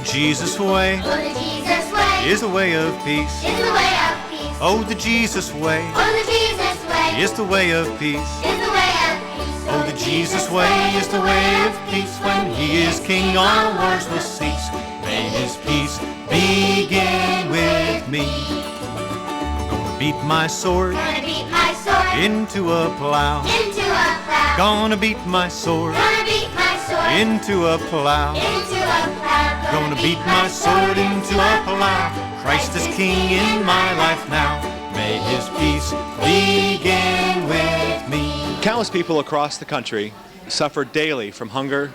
Jesus way, oh, the Jesus way, is the way of peace. is the way of peace. Oh, the Jesus way, Oh, the Jesus way, is the way of peace. is the way of peace. Oh, the Jesus way is the way of peace. When he is king, all wars will cease. May his peace begin with me. I'm gonna beat my sword Gonna beat my sword into a plow. into a plow. Gonna beat my sword Gonna beat my sword into a plow. into a plow. Gonna beat my sword into a plow. Christ is king in my life now. May his peace begin with me. Countless people across the country suffer daily from hunger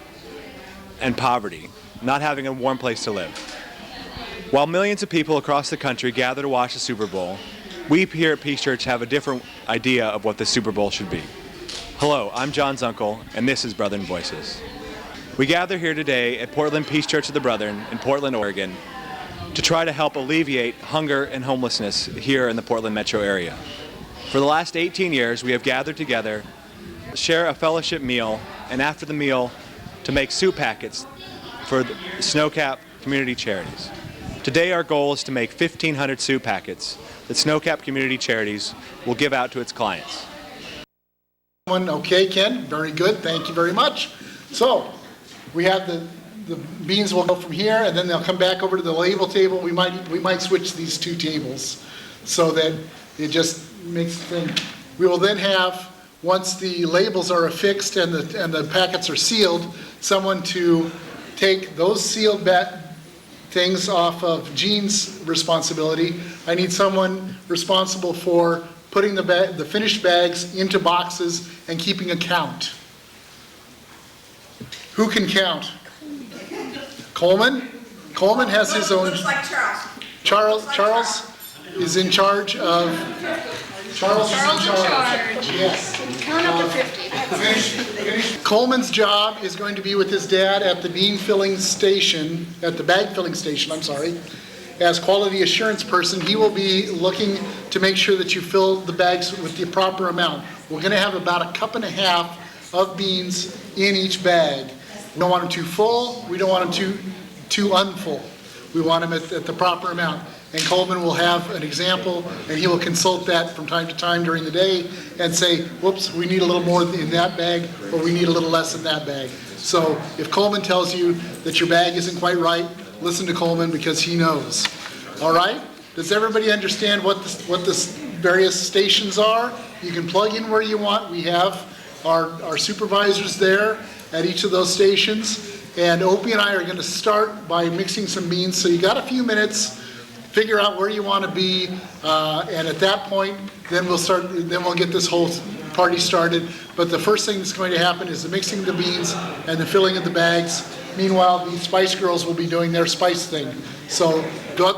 and poverty, not having a warm place to live. While millions of people across the country gather to watch the Super Bowl, we here at Peace Church have a different idea of what the Super Bowl should be. Hello, I'm John Zunkle, and this is Brethren Voices. We gather here today at Portland Peace Church of the Brethren in Portland, Oregon, to try to help alleviate hunger and homelessness here in the Portland metro area. For the last 18 years, we have gathered together, share a fellowship meal, and after the meal, to make soup packets for the Snowcap community charities. Today, our goal is to make 1,500 soup packets that Snowcap community charities will give out to its clients. Okay, Ken, very good, thank you very much. So, we have the beans will go from here, and then they'll come back over to the label table. We might switch these two tables so that it just makes the thing. We will then have, once the labels are affixed and the packets are sealed, someone to take those sealed things off of Jean's responsibility. I need someone responsible for putting the finished bags into boxes and keeping a count. Who can count? Coleman? Coleman has his own. Looks like Charles. Charles is in charge of. Charles is in charge. Yes. Count up to 50. Coleman's job is going to be with his dad at the bean filling station, at the bag filling station, I'm sorry. As quality assurance person, he will be looking to make sure that you fill the bags with the proper amount. We're going to have about 1.5 cups of beans in each bag. We don't want them too full, we don't want them too unfull. We want them at the proper amount. And Coleman will have an example, and he will consult that from time to time during the day and say, whoops, we need a little more in that bag, or we need a little less in that bag. So if Coleman tells you that your bag isn't quite right, listen to Coleman because he knows. All right? Does everybody understand what the various stations are? You can plug in where you want. We have our supervisors there at each of those stations. And Opie and I are going to start by mixing some beans. So you got a few minutes. Figure out where you want to be, and at that point, then we'll get this whole party started. But the first thing that's going to happen is the mixing of the beans and the filling of the bags. Meanwhile, the Spice Girls will be doing their spice thing. So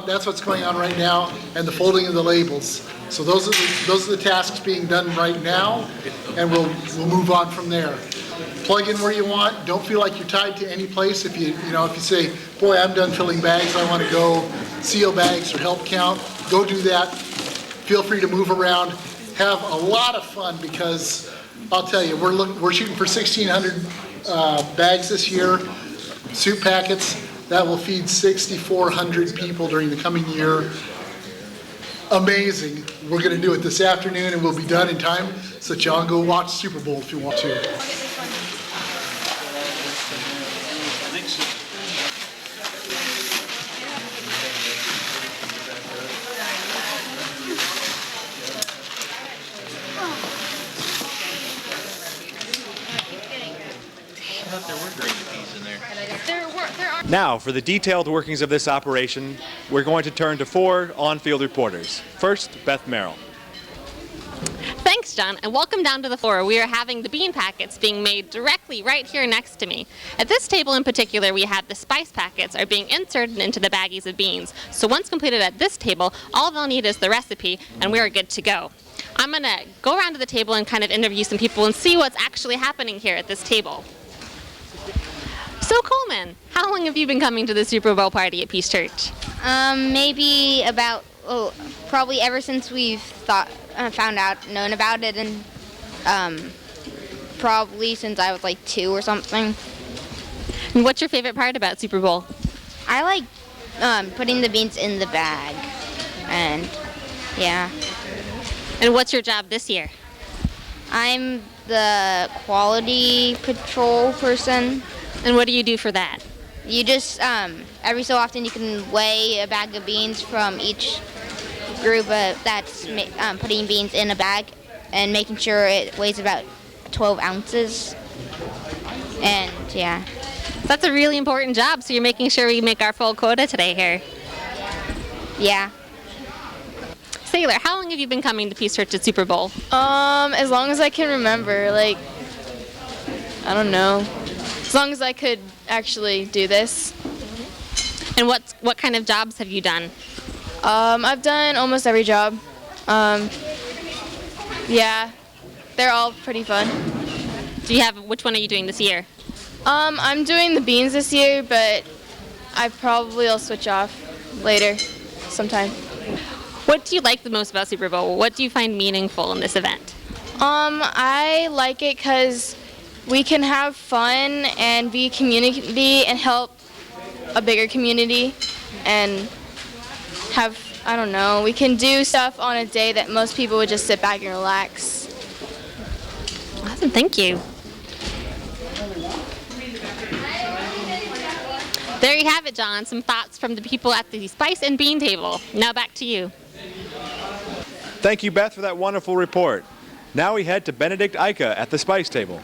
that's what's going on right now, and the folding of the labels. So those are the tasks being done right now, and we'll move on from there. Plug in where you want. Don't feel like you're tied to any place. If you say, boy, I'm done filling bags, I want to go seal bags or help count, go do that. Feel free to move around. Have a lot of fun because I'll tell you, we're shooting for 1,600 bags this year, soup packets. That will feed 6,400 people during the coming year. Amazing. We're going to do it this afternoon and we'll be done in time so that y'all go watch Super Bowl if you want to. Now, for the detailed workings of this operation, we're going to turn to 4 on-field reporters. First, Beth Merrill. Thanks, John, and welcome down to the floor. We are having the bean packets being made directly right here next to me. At this table in particular, we have the spice packets are being inserted into the baggies of beans. So once completed at this table, all they'll need is the recipe, and we are good to go. I'm going to go around to the table and kind of interview some people and see what's actually happening here at this table. So Coleman, how long have you been coming to the Super Bowl party at Peace Church? Maybe about, probably ever since we've known about it, and probably since I was like 2 or something. And what's your favorite part about Super Bowl? I like putting the beans in the bag, and yeah. And what's your job this year? I'm the quality patrol person. And what do you do for that? You just, every so often you can weigh a bag of beans from each group that's putting beans in a bag and making sure it weighs about 12 ounces. And yeah. That's a really important job, so you're making sure we make our full quota today here. Yeah. Sailor, how long have you been coming to Peace Church at Super Bowl? As long as I can remember, like, I don't know. As long as I could actually do this. And what kind of jobs have you done? I've done almost every job. Yeah, they're all pretty fun. Which one are you doing this year? I'm doing the beans this year, but I probably will switch off later sometime. What do you like the most about Super Bowl? What do you find meaningful in this event? I like it because we can have fun and be a community and help a bigger community and have, I don't know, we can do stuff on a day that most people would just sit back and relax. Awesome, thank you. There you have it, John. Some thoughts from the people at the Spice and Bean table. Now back to you. Thank you, Beth, for that wonderful report. Now we head to Benedict Eika at the Spice table.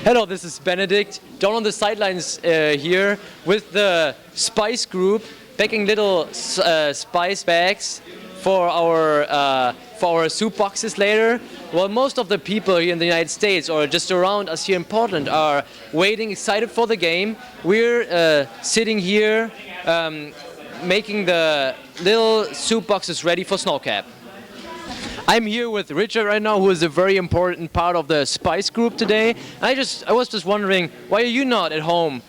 Hello, this is Benedict, down on the sidelines here with the Spice group, packing little spice bags for our soup boxes later. Well, most of the people here in the United States or just around us here in Portland are waiting, excited for the game. We're sitting here making the little soup boxes ready for Snowcap. I'm here with Richard right now, who is a very important part of the Spice group today. I was just wondering, why are you not at home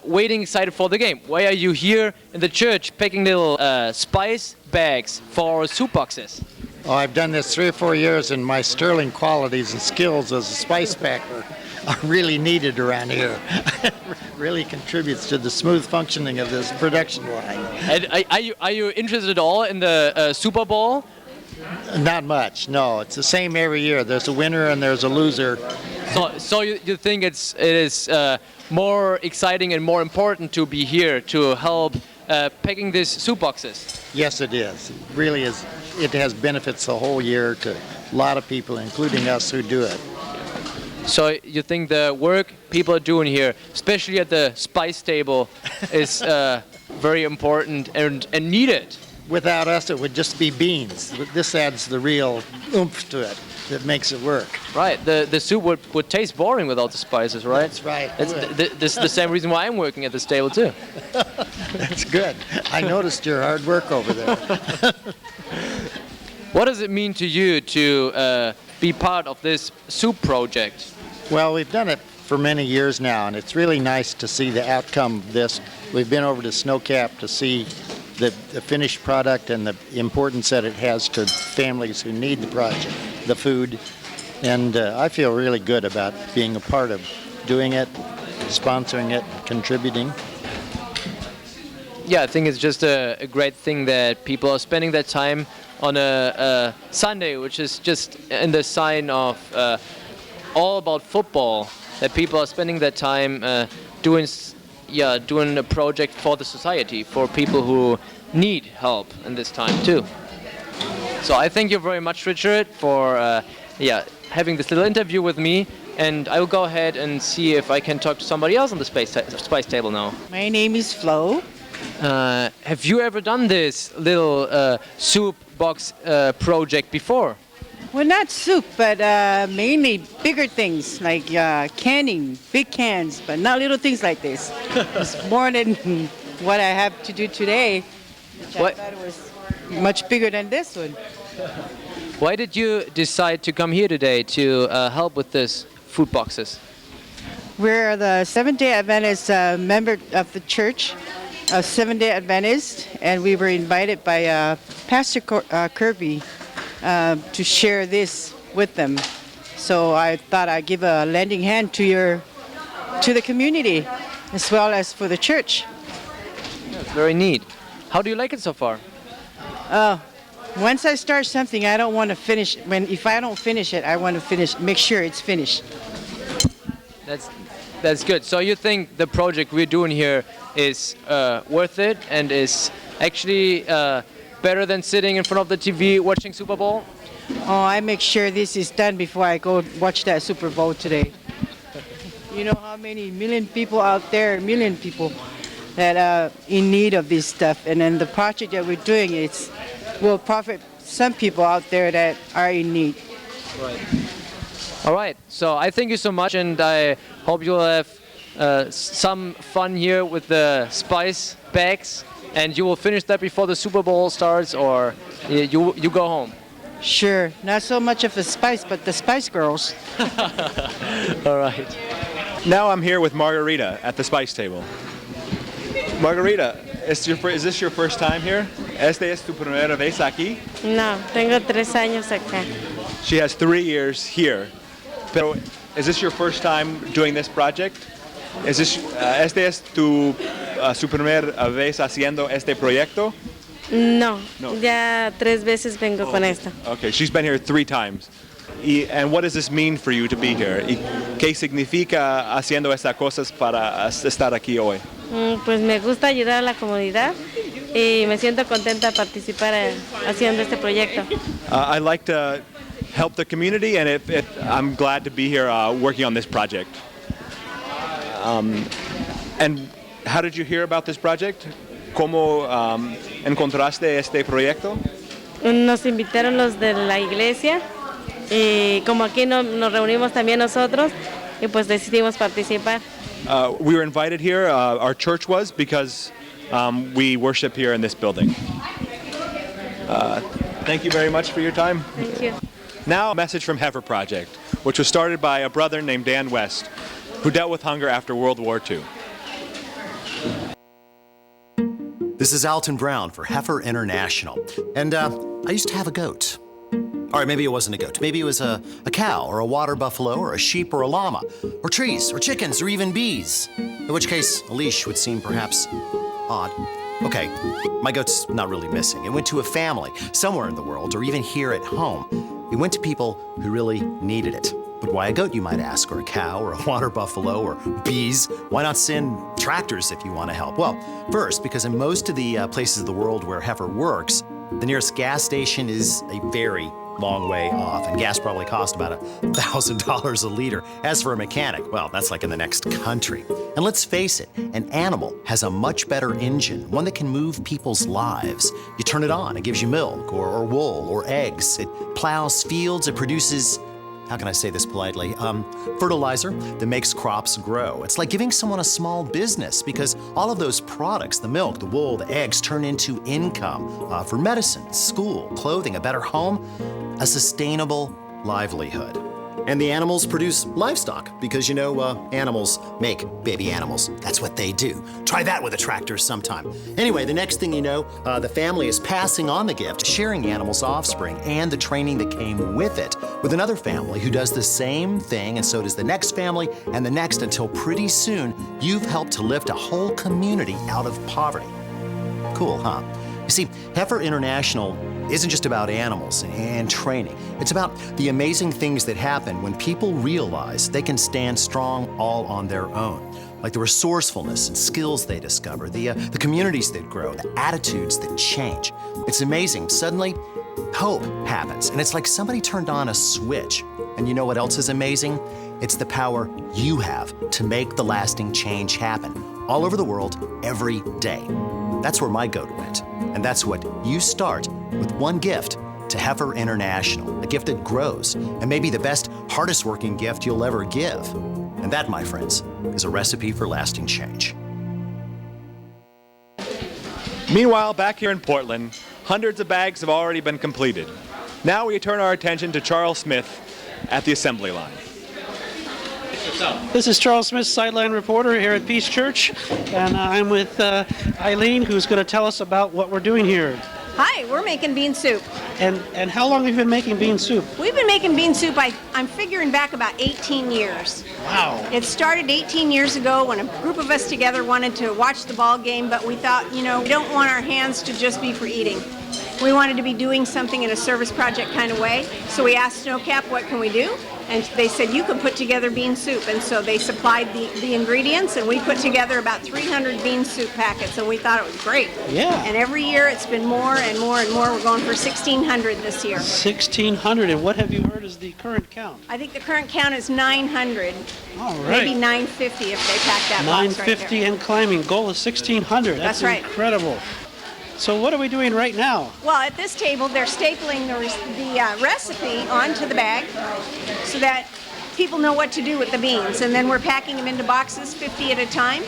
waiting excited for the game? Why are you here in the church packing little spice bags for our soup boxes? Oh, I've done this 3 or 4 years, and my sterling qualities and skills as a spice packer are really needed around here. It really contributes to the smooth functioning of this production line. And are you interested at all in the Super Bowl? Not much, no. It's the same every year. There's a winner and there's a loser. So you think it is more exciting and more important to be here to help packing these soup boxes? Yes, it is. It really is. It has benefits the whole year to a lot of people, including us who do it. So you think the work people are doing here, especially at the Spice table, is very important and needed? Without us, it would just be beans. This adds the real oomph to it that makes it work. Right. The soup would taste boring without the spices, right? That's right. This is the same reason why I'm working at this table too. That's good. I noticed your hard work over there. What does it mean to you to be part of this soup project? Well, we've done it for many years now, and it's really nice to see the outcome of this. We've been over to Snowcap to see the finished product and the importance that it has to families who need the project, the food. And I feel really good about being a part of doing it, sponsoring it, contributing. Yeah, I think it's just a great thing that people are spending their time on a Sunday, which is just in the sign of all about football, that people are spending their time doing a project for the society, for people who need help in this time too. So I thank you very much, Richard, for having this little interview with me, and I will go ahead and see if I can talk to somebody else on the Spice table now. My name is Flo. Have you ever done this little soup box project before? Well, not soup, but mainly bigger things like canning, big cans, but not little things like this. It's more than what I have to do today, which I thought it was much bigger than this one. Why did you decide to come here today to help with this food boxes? We're the Seventh-day Adventist member of the church of Seventh-day Adventist, and we were invited by Pastor Kirby to share this with them. So I thought I'd give a lending hand to the community as well as for the church. Very neat. How do you like it so far? Once I start something, I don't want to finish. If I don't finish it, I want to make sure it's finished. That's good. So you think the project we're doing here is worth it and is actually better than sitting in front of the TV watching Super Bowl? Oh, I make sure this is done before I go watch that Super Bowl today. You know how many million people out there, that are in need of this stuff. And then the project that we're doing will profit some people out there that are in need. Right. All right. So I thank you so much, and I hope you'll have some fun here with the spice bags, and you will finish that before the Super Bowl starts, or you go home. Sure. Not so much of the spice, but the Spice Girls. All right. Now I'm here with Margarita at the spice table. Margarita, is this your first time here? ¿Esta es tu primera vez aquí? No, tengo 3 años acá. She has 3 years here. Pero, is this your first time doing this project? ¿Este es su primera vez haciendo este proyecto? No, ya 3 veces vengo con esto. Okay, she's been here 3 times. And what does this mean for you to be here? ¿Y qué significa haciendo estas cosas para estar aquí hoy? Pues me gusta ayudar a la comunidad y me siento contenta de participar haciendo este proyecto. I like to help the community, and I'm glad to be here working on this project. And how did you hear about this project? ¿Cómo encontraste este proyecto? Nos invitaron los de la iglesia y como aquí nos reunimos también nosotros y pues decidimos participar. We were invited here, our church was, because we worship here in this building. Thank you very much for your time. Thank you. Now a message from Heifer Project, which was started by a brother named Dan West, who dealt with hunger after World War II. This is Alton Brown for Heifer International. And I used to have a goat. All right, maybe it wasn't a goat. Maybe it was a cow or a water buffalo or a sheep or a llama or trees or chickens or even bees. In which case, a leash would seem perhaps odd. Okay, my goat's not really missing. It went to a family somewhere in the world or even here at home. It went to people who really needed it. But why a goat, you might ask, or a cow, or a water buffalo, or bees? Why not send tractors if you want to help? Well, first, because in most of the places of the world where heifer works, the nearest gas station is a very long way off, and gas probably costs about $1,000 a liter. As for a mechanic, well, that's like in the next country. And let's face it, an animal has a much better engine, one that can move people's lives. You turn it on, it gives you milk, or wool, or eggs. It plows fields, it produces, how can I say this politely? Fertilizer that makes crops grow. It's like giving someone a small business because all of those products, the milk, the wool, the eggs, turn into income for medicine, school, clothing, a better home, a sustainable livelihood. And the animals produce livestock because, you know, animals make baby animals. That's what they do. Try that with a tractor sometime. Anyway, the next thing you know, the family is passing on the gift, sharing the animal's offspring and the training that came with it with another family who does the same thing, and so does the next family and the next, until pretty soon you've helped to lift a whole community out of poverty. Cool, huh? You see, Heifer International isn't just about animals and training. It's about the amazing things that happen when people realize they can stand strong all on their own. Like the resourcefulness and skills they discover, the communities that grow, the attitudes that change. It's amazing. Suddenly, hope happens, and it's like somebody turned on a switch. And you know what else is amazing? It's the power you have to make the lasting change happen all over the world every day. That's where my goat went. And that's what you start with one gift to Heifer International, a gift that grows, and maybe the best, hardest working gift you'll ever give. And that, my friends, is a recipe for lasting change. Meanwhile, back here in Portland, hundreds of bags have already been completed. Now we turn our attention to Charles Smith at the assembly line. This is Charles Smith, sideline reporter here at Peace Church, and I'm with Eileen, who's going to tell us about what we're doing here. Hi, we're making bean soup. And how long have you been making bean soup? We've been making bean soup, I'm figuring back about 18 years. Wow. It started 18 years ago when a group of us together wanted to watch the ball game, but we thought, we don't want our hands to just be for eating. We wanted to be doing something in a service project kind of way. So we asked Snowcap, what can we do? And they said, you can put together bean soup. And so they supplied the ingredients, and we put together about 300 bean soup packets, and we thought it was great. Yeah. And every year it's been more and more and more. We're going for 1,600 this year. 1,600. And what have you heard is the current count? I think the current count is 900. All right. Maybe 950 if they pack that box right 950 there. and climbing. Goal is 1,600. That's right. Incredible. So what are we doing right now? Well, at this table, they're stapling the recipe onto the bag so that people know what to do with the beans. And then we're packing them into boxes, 50 at a time,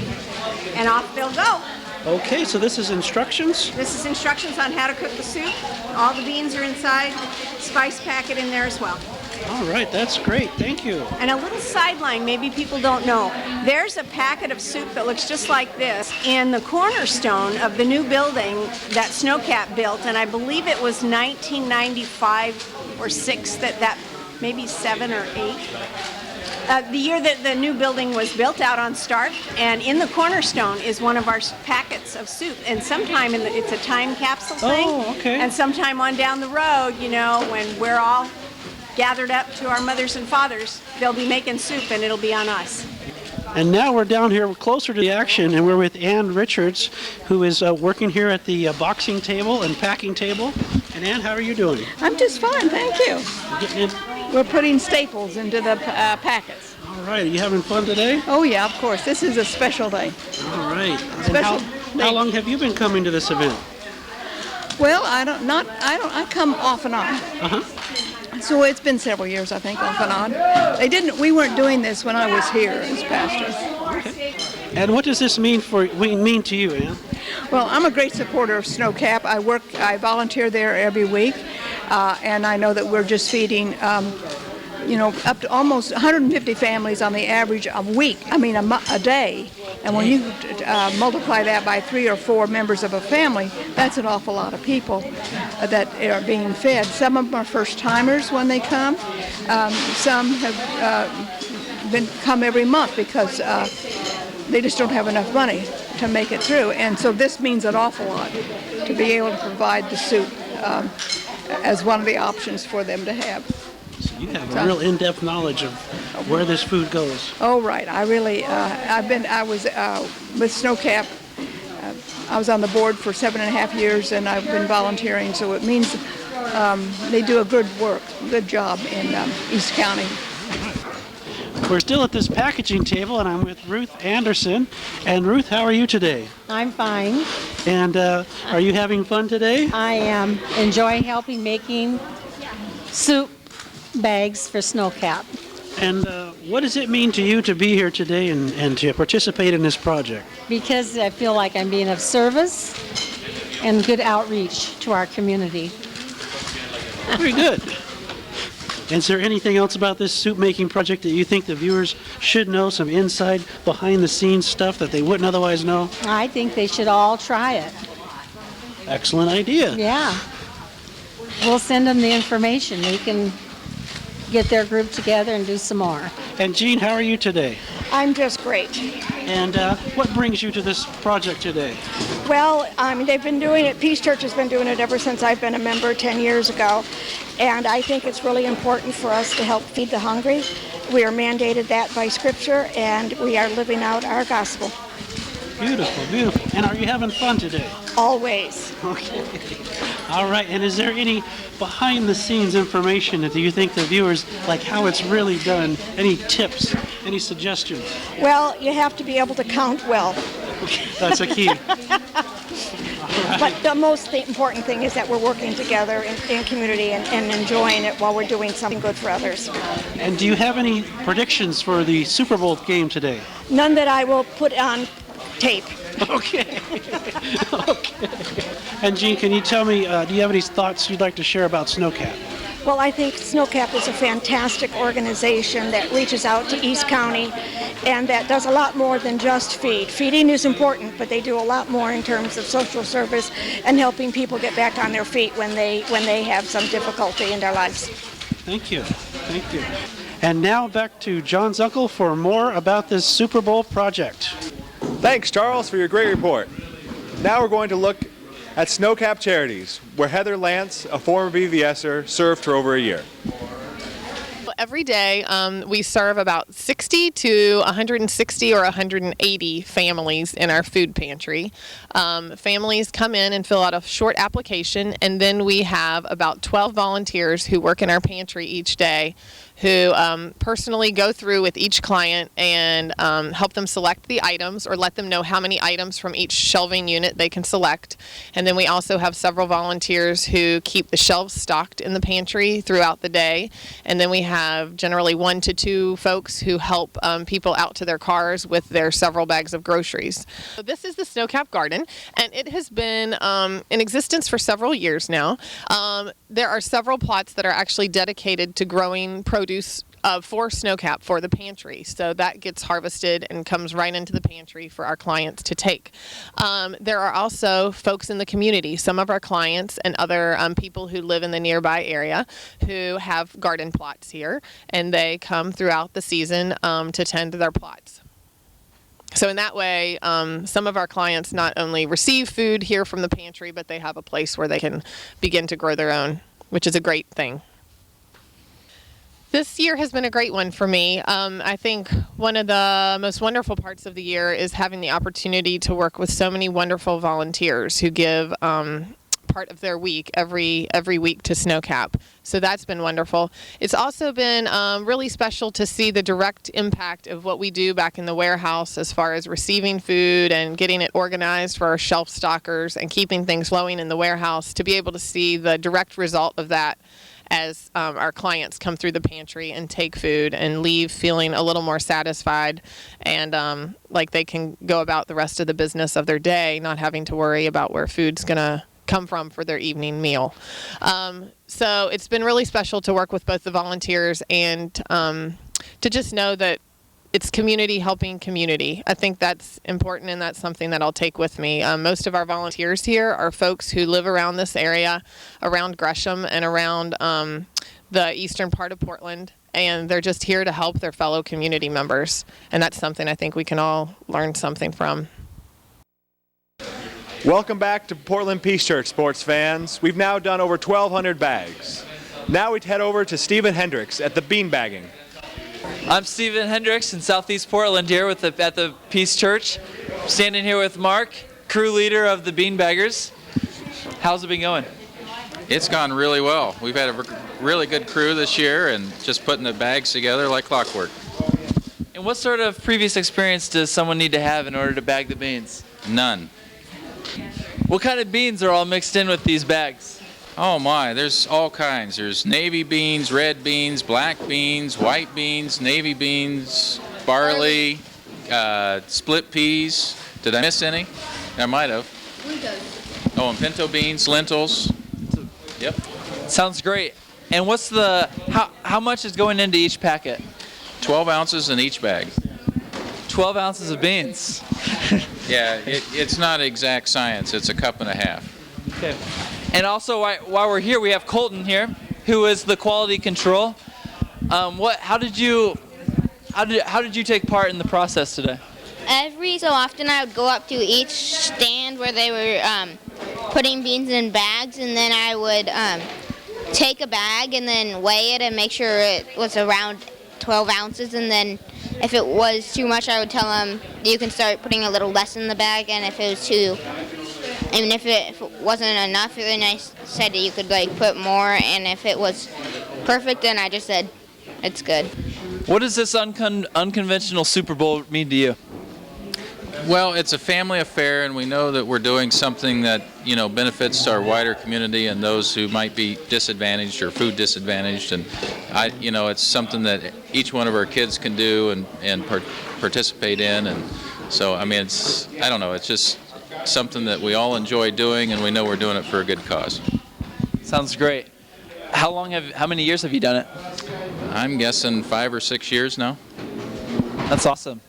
and off they'll go. Okay, so this is instructions? This is instructions on how to cook the soup. All the beans are inside, spice packet in there as well. All right, that's great. Thank you. And a little sideline, maybe people don't know. There's a packet of soup that looks just like this in the cornerstone of the new building that Snowcap built, and I believe it was 1995 or 6, that maybe 7 or 8. The year that the new building was built out on Stark, and in the cornerstone is one of our packets of soup. And sometime it's a time capsule thing. Oh, okay. And sometime on down the road, when we're all gathered up to our mothers and fathers, they'll be making soup, and it'll be on us. And now we're down here closer to the action, and we're with Ann Richards, who is working here at the boxing table and packing table. And Ann, how are you doing? I'm just fine, thank you. Getting in? We're putting staples into the packets. All right, are you having fun today? Oh yeah, of course. This is a special day. All right. Special And how long have you been coming to this event? Well, I come off and on. Uh-huh. So it's been several years, I think, off and on. We weren't doing this when I was here as pastor. Okay. And what does this mean to you, Ann? Well, I'm a great supporter of Snowcap. I volunteer there every week, and I know that we're just feeding, up to almost 150 families on the average a day. And when you multiply that by 3 or 4 members of a family, that's an awful lot of people that are being fed. Some of them are first-timers when they come. Some have come every month because they just don't have enough money to make it through. And so this means an awful lot to be able to provide the soup as one of the options for them to have. So you have a real in-depth knowledge of where this food goes. Oh, right. I really, I was with Snowcap. I was on the board for 7.5 years, and I've been volunteering, so it means they do a good job in East County. We're still at this packaging table, and I'm with Ruth Anderson. And Ruth, how are you today? I'm fine. And are you having fun today? I am enjoying helping making soup bags for Snowcap. And what does it mean to you to be here today and to participate in this project? Because I feel like I'm being of service and good outreach to our community. Very good. Is there anything else about this soup making project that you think the viewers should know, some inside, behind the scenes stuff that they wouldn't otherwise know? I think they should all try it. Excellent idea. Yeah. We'll send them the information. They can get their group together and do some more. And Jean, how are you today? I'm just great. And what brings you to this project today? Well, they've been doing it, Peace Church has been doing it ever since I've been a member 10 years ago. And I think it's really important for us to help feed the hungry. We are mandated that by Scripture, and we are living out our gospel. Beautiful, beautiful. And are you having fun today? Always. Okay. All right. And is there any behind-the-scenes information that you think the viewers, like how it's really done? Any tips? Any suggestions? Well, you have to be able to count well. That's a key. But the most important thing is that we're working together in community and enjoying it while we're doing something good for others. And do you have any predictions for the Super Bowl game today? None that I will put on tape. Okay. Okay. And Jean, can you tell me, do you have any thoughts you'd like to share about Snowcap? Well, I think SNOCAP is a fantastic organization that reaches out to East County and that does a lot more than just feed. Feeding is important, but they do a lot more in terms of social service and helping people get back on their feet when they have some difficulty in their lives. Thank you. Thank you. And now back to John Zunkle for more about this Super Bowl project. Thanks, Charles, for your great report. Now we're going to look at SNOCAP Charities, where Heather Lance, a former BVSer, served for over a year. Every day we serve about 60 to 160 or 180 families in our food pantry. Families come in and fill out a short application, and then we have about 12 volunteers who work in our pantry each day who personally go through with each client and help them select the items or let them know how many items from each shelving unit they can select. And then we also have several volunteers who keep the shelves stocked in the pantry throughout the day. And then we have generally 1 to 2 folks who help people out to their cars with their several bags of groceries. So this is the SNOCAP Garden, and it has been in existence for several years now. There are several plots that are actually dedicated to growing produce for SNOCAP for the pantry. So that gets harvested and comes right into the pantry for our clients to take. There are also folks in the community, some of our clients and other people who live in the nearby area who have garden plots here, and they come throughout the season to tend to their plots. So in that way, some of our clients not only receive food here from the pantry, but they have a place where they can begin to grow their own, which is a great thing. This year has been a great one for me. I think one of the most wonderful parts of the year is having the opportunity to work with so many wonderful volunteers who give part of their week every week to SNOCAP. So that's been wonderful. It's also been really special to see the direct impact of what we do back in the warehouse as far as receiving food and getting it organized for our shelf stockers and keeping things flowing in the warehouse, to be able to see the direct result of that as our clients come through the pantry and take food and leave feeling a little more satisfied and like they can go about the rest of the business of their day, not having to worry about where food's going to come from for their evening meal. So it's been really special to work with both the volunteers and to just know that it's community helping community. I think that's important, and that's something that I'll take with me. Most of our volunteers here are folks who live around this area, around Gresham and around the eastern part of Portland, and they're just here to help their fellow community members. And that's something I think we can all learn something from. Welcome back to Portland Peace Church, sports fans. We've now done over 1,200 bags. Now we head over to Stephen Hendricks at the beanbagging. I'm Stephen Hendricks in Southeast Portland here at the Peace Church. Standing here with Mark, crew leader of the Beanbaggers. How's it been going? It's gone really well. We've had a really good crew this year and just putting the bags together like clockwork. And what sort of previous experience does someone need to have in order to bag the beans? None. What kind of beans are all mixed in with these bags? Oh my, there's all kinds. There's navy beans, red beans, black beans, white beans, navy beans, barley, split peas. Did I miss any? I might have. Oh, and pinto beans, lentils. Yep. Sounds great. And what's how much is going into each packet? 12 ounces in each bag. 12 ounces of beans. Yeah, it's not exact science. It's a cup and a half. Okay. And also, while we're here, we have Colton here, who is the quality control. How did you take part in the process today? Every so often, I would go up to each stand where they were putting beans in bags, and then I would take a bag and then weigh it and make sure it was around 12 ounces, and then if it was too much, I would tell them you can start putting a little less in the bag, and if it was if it wasn't enough, then I said that you could put more, and if it was perfect, then I just said it's good. What does this unconventional Super Bowl mean to you? Well, it's a family affair, and we know that we're doing something that benefits our wider community and those who might be disadvantaged or food disadvantaged. And it's something that each one of our kids can do and participate in. And so, it's just something that we all enjoy doing, and we know we're doing it for a good cause. Sounds great. How many years have you done it? I'm guessing 5 or 6 years now. That's awesome.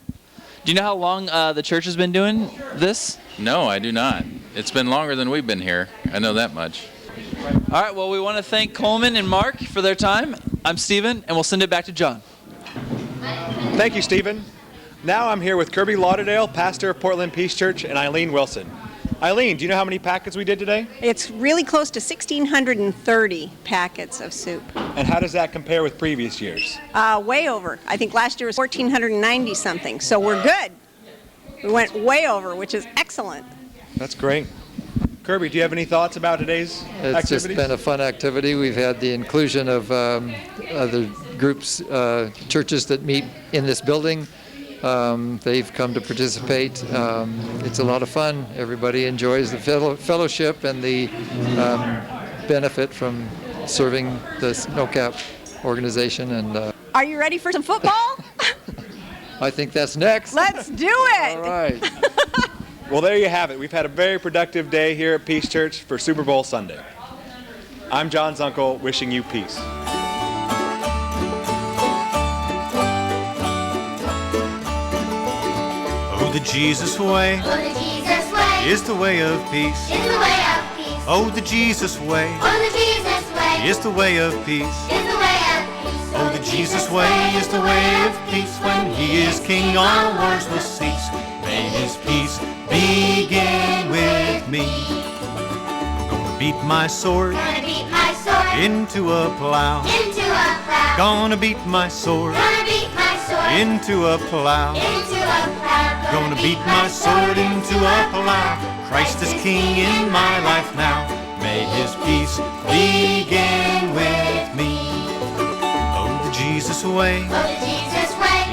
Do you know how long the church has been doing this? No, I do not. It's been longer than we've been here. I know that much. All right, well, we want to thank Coleman and Mark for their time. I'm Stephen, and we'll send it back to John. Thank you, Stephen. Now I'm here with Kirby Lauderdale, pastor of Portland Peace Church, and Eileen Wilson. Eileen, do you know how many packets we did today? It's really close to 1,630 packets of soup. And how does that compare with previous years? Way over. I think last year was 1,490 something, so we're good. We went way over, which is excellent. That's great. Kirby, do you have any thoughts about today's It's activities? just been a fun activity. We've had the inclusion of other groups, churches that meet in this building. They've come to participate. It's a lot of fun. Everybody enjoys the fellowship and the benefit from serving the SNOCAP organization. And Are you ready for some football? I think that's next. Let's do it. All right. Well, there you have it. We've had a very productive day here at Peace Church for Super Bowl Sunday. I'm John Zunkle, wishing you peace. Oh, the Jesus way, is the way of peace. Oh, the Jesus way, is the way of peace. Oh, the Jesus way is the way of peace. When He is King, all wars will cease. May His peace begin with me. I'm gonna beat my sword into a plow. Gonna beat my sword into a plow. Gonna beat my sword into a plow. Christ is King in my life now. May His peace begin with me. Oh, the Jesus way,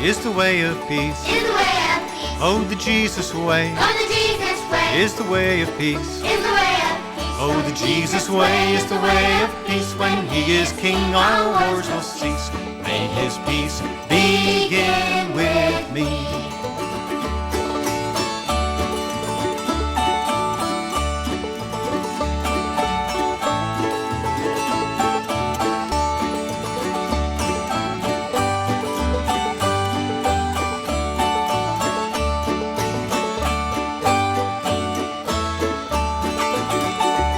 is the way of peace. Oh, the Jesus way, is the way of peace. Oh, the Jesus way is the way of peace. When He is King, all wars will cease. May His peace begin with me.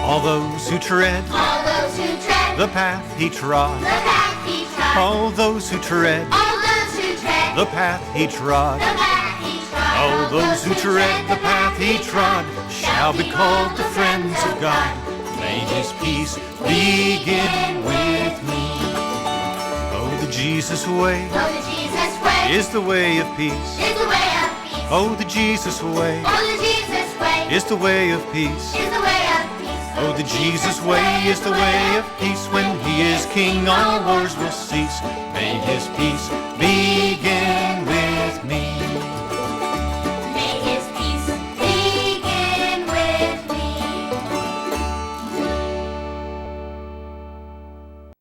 All those who tread the path He trod. All those who tread the path He trod. All those who tread the path He trod shall be called the friends of God. May His peace begin with me. Oh, the Jesus way, is the way of peace. Oh, the Jesus way, is the way of peace. Oh, the Jesus way is the way of peace. When He is King, all wars will cease. May His peace begin